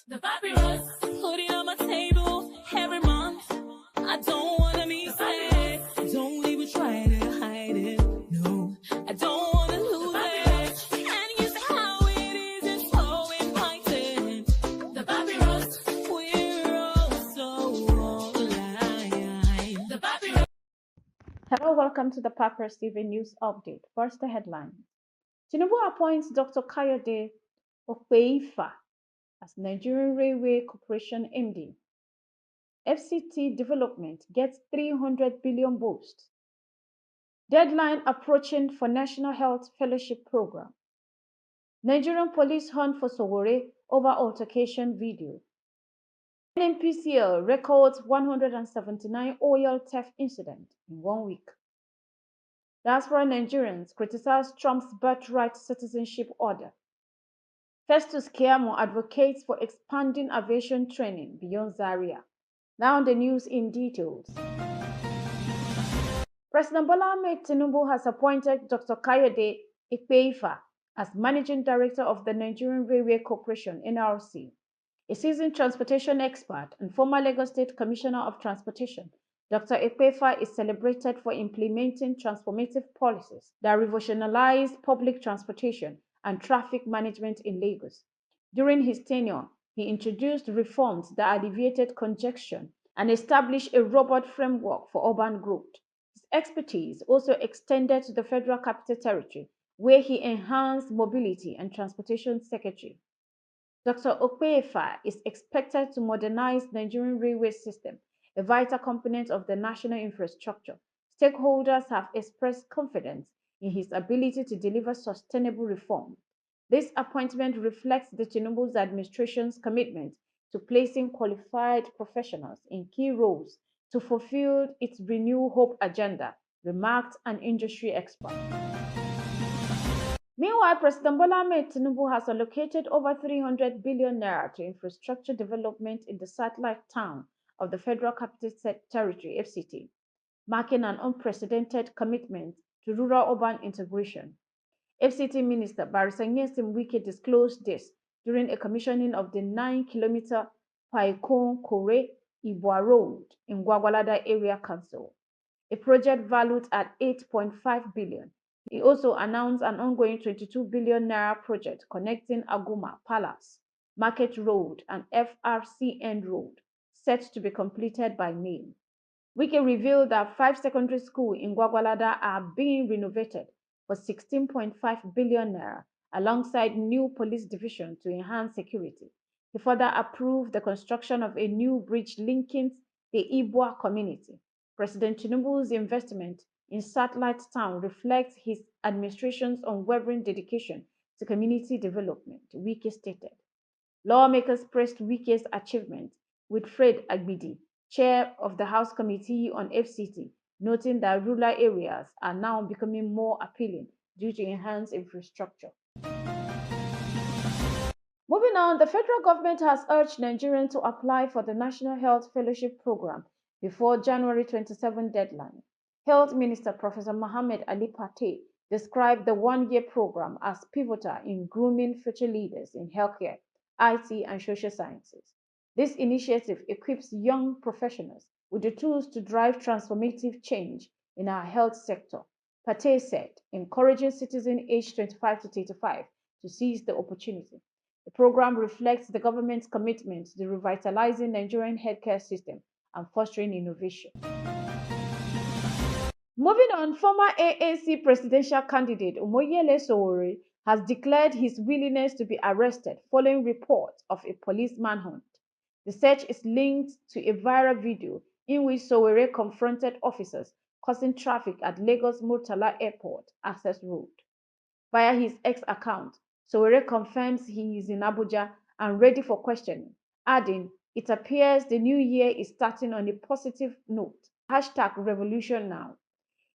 The papyrus, putting on my table every month. I don't wanna be sad. Don't even try to hide it. No, I don't wanna lose it. And you see how it is, it's so inviting. The papyrus, we're all so alive. The papyrus. Hello, welcome to the Papyrus TV News Update. First, the headline. Tinubu appoints Dr. Kayode Opeifa as Nigerian Railway Corporation MD. FCT Development gets 300 billion boost. Deadline approaching for National Health Fellowship Program. Nigerian police hunt for Sowore over altercation video. NNPCL records 179 oil theft incidents in 1 week. Diaspora Nigerians criticize Trump's birthright citizenship order. Festus Keyamo advocates for expanding aviation training beyond Zaria. Now the news in details. President Bola Ahmed Tinubu has appointed Dr. Kayode Opeifa as Managing Director of the Nigerian Railway Corporation (NRC). A seasoned transportation expert and former Lagos State Commissioner of Transportation, Dr. Opeifa is celebrated for implementing transformative policies that revolutionized public transportation and traffic management in Lagos. During his tenure, he introduced reforms that alleviated congestion and established a robust framework for urban growth. His expertise also extended to the Federal Capital Territory, where he enhanced mobility and transportation secretary. Dr. Opeifa is expected to modernize Nigerian railway system, a vital component of the national infrastructure. Stakeholders have expressed confidence in his ability to deliver sustainable reform. This appointment reflects the Tinubu's administration's commitment to placing qualified professionals in key roles to fulfill its Renew Hope agenda, remarked an industry expert. Meanwhile, President Bola Ahmed Tinubu has allocated over 300 billion naira to infrastructure development in the satellite town of the Federal Capital Territory (FCT), marking an unprecedented commitment to rural-urban integration. FCT Minister Barrister Nyesom Wike disclosed this during a commissioning of the 9-kilometer Paikon-Kore-Ibwa Road in Gwagwalada Area Council, a project valued at 8.5 billion. He also announced an ongoing 22 billion naira project connecting Aguma Palace, Market Road, and FRCN Road, set to be completed by May. Wike revealed that 5 secondary schools in Gwagwalada are being renovated for 16.5 billion naira, alongside new police division to enhance security. He further approved the construction of a new bridge linking the Ibwa community. President Tinubu's investment in satellite town reflects his administration's unwavering dedication to community development, Wike stated. Lawmakers praised Wike's achievement, with Fred Agbidi, chair of the House Committee on FCT, noting that rural areas are now becoming more appealing due to enhanced infrastructure. Moving on, the federal government has urged Nigerians to apply for the National Health Fellowship Program before January 27 deadline. Health Minister Professor Mohammed Ali Pate described the one-year program as pivotal in grooming future leaders in healthcare, IT, and social sciences. This initiative equips young professionals with the tools to drive transformative change in our health sector, Pate said, encouraging citizens aged 25 to 35 to seize the opportunity. The program reflects the government's commitment to revitalizing Nigerian healthcare system and fostering innovation. Moving on, former ANC presidential candidate Omoyele Sowore has declared his willingness to be arrested following reports of a police manhunt. The search is linked to a viral video in which Sowore confronted officers causing traffic at Lagos Murtala Airport Access Road. Via his X account, Sowore confirms he is in Abuja and ready for questioning, adding, "It appears the new year is starting on a positive note. #revolution now."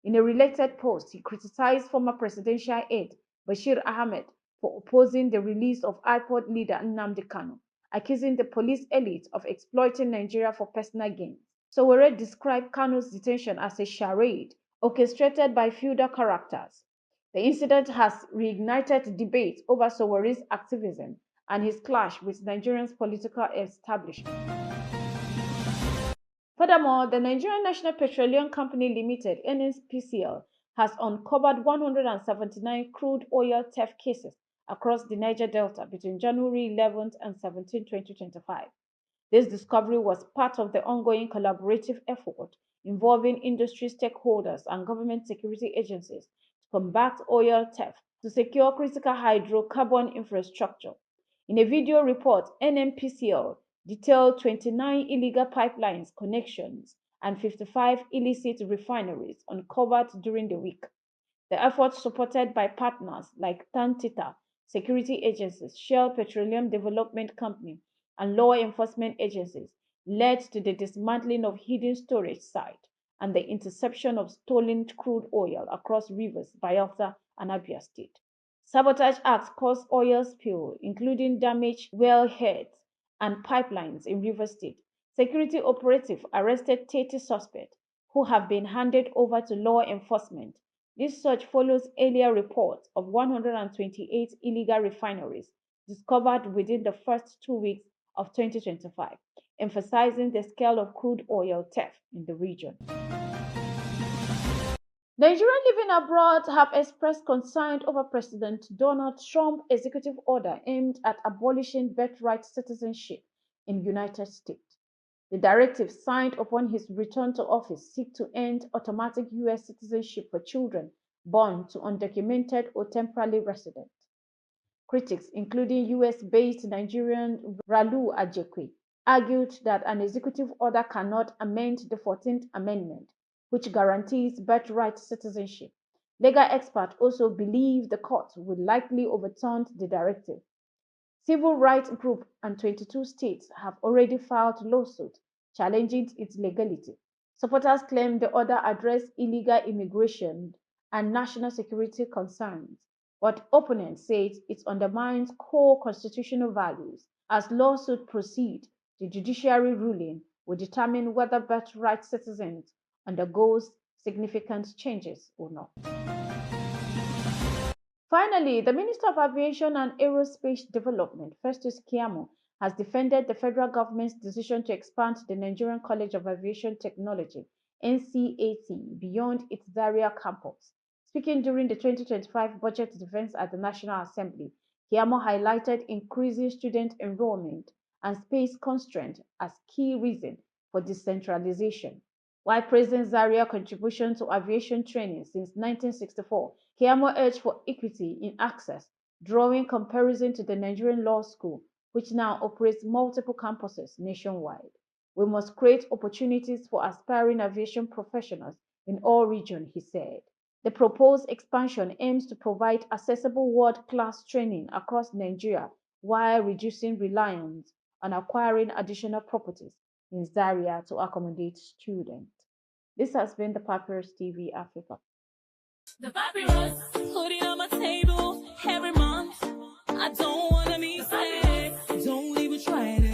In a related post, he criticized former presidential aide Bashir Ahmed for opposing the release of IPOD leader Nnamdi Kanu, accusing the police elite of exploiting Nigeria for personal gain. Sowore described Kanu's detention as a charade orchestrated by feudal characters. The incident has reignited debate over Sowore's activism and his clash with Nigeria's political establishment. Furthermore, the Nigerian National Petroleum Company Limited (NNPCL) has uncovered 179 crude oil theft cases across the Niger Delta between January 11 and 17, 2025. This discovery was part of the ongoing collaborative effort involving industry stakeholders and government security agencies to combat oil theft to secure critical hydrocarbon infrastructure. In a video report, NNPCL detailed 29 illegal pipelines connections and 55 illicit refineries uncovered during the week. The effort, supported by partners like Tantita security agencies, Shell Petroleum Development Company, and law enforcement agencies, led to the dismantling of hidden storage sites and the interception of stolen crude oil across rivers Bayelsa and Abia State. Sabotage acts caused oil spill, including damaged wellheads and pipelines in Rivers State. Security operatives arrested 30 suspects who have been handed over to law enforcement. This search follows earlier reports of 128 illegal refineries discovered within the first 2 weeks of 2025, emphasizing the scale of crude oil theft in the region. Nigerians living abroad have expressed concern over President Donald Trump's executive order aimed at abolishing birthright citizenship in the United States. The directive, signed upon his return to office, seeks to end automatic U.S. citizenship for children born to undocumented or temporary residents. Critics, including US-based Nigerian Ralu Ajekwe, argued that an executive order cannot amend the 14th Amendment, which guarantees birthright citizenship. Legal experts also believe the court will likely overturn the directive. Civil rights groups and 22 states have already filed lawsuits challenging its legality. Supporters claim the order addresses illegal immigration and national security concerns, but opponents say it undermines core constitutional values. As lawsuits proceed, the judiciary ruling will determine whether birthright citizens undergoes significant changes or not. Finally, the Minister of Aviation and Aerospace Development, Festus Keyamo, has defended the federal government's decision to expand the Nigerian College of Aviation Technology (NCAT) beyond its Zaria campus. Speaking during the 2025 budget defense at the National Assembly, Keyamo highlighted increasing student enrollment and space constraints as key reasons for decentralization. While praising Zaria's contribution to aviation training since 1964, Keyamo urged for equity in access, drawing comparison to the Nigerian Law School, which now operates multiple campuses nationwide. We must create opportunities for aspiring aviation professionals in all regions, he said. The proposed expansion aims to provide accessible world-class training across Nigeria while reducing reliance on acquiring additional properties in Zaria to accommodate students. This has been the Papyrus TV Africa. The papyrus, putting on my table every month. I don't wanna be sad, don't even try to